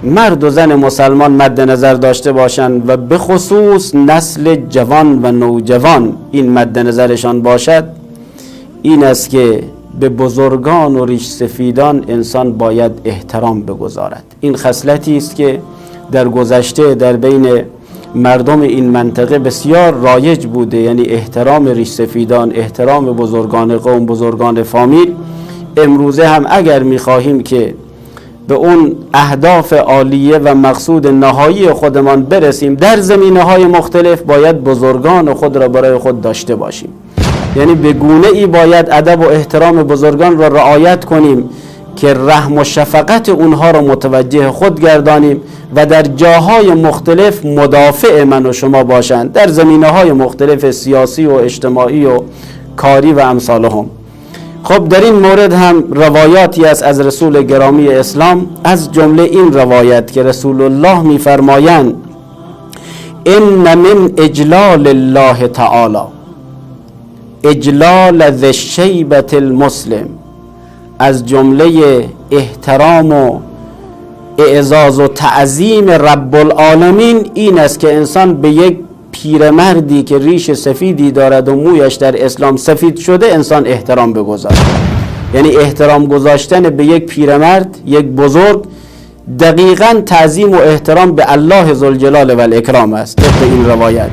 مرد و زن مسلمان مد نظر داشته باشند و به خصوص نسل جوان و نوجوان این مد نظرشان باشد، این است که به بزرگان و ریش سفیدان انسان باید احترام بگذارد. این خصلتی است که در گذشته در بین مردم این منطقه بسیار رایج بوده، یعنی احترام ریش سفیدان، احترام بزرگان قوم، بزرگان فامیل. امروزه هم اگر می‌خواهیم که به اون اهداف عالیه و مقصود نهایی خودمان برسیم در زمینه‌های مختلف، باید بزرگان خود را برای خود داشته باشیم. یعنی به گونه ای باید ادب و احترام بزرگان را رعایت کنیم که رحم و شفقت اونها را متوجه خود گردانیم و در جاهای مختلف مدافع من و شما باشند، در زمینه‌های مختلف سیاسی و اجتماعی و کاری و امثالهم. خب در این مورد هم روایاتی است از رسول گرامی اسلام، از جمله این روایت که رسول الله می‌فرمایند ان من اجلال الله تعالی اجلال ذی الشیبة المسلم، از جمله احترام و اعزاز و تعظیم رب العالمین این است که انسان به یک پیرمردی که ریش سفیدی دارد و مویش در اسلام سفید شده انسان احترام بگذارد. یعنی احترام گذاشتن به یک پیرمرد، یک بزرگ، دقیقاً تعظیم و احترام به الله ذوالجلال و الاکرام است طبق این روایت.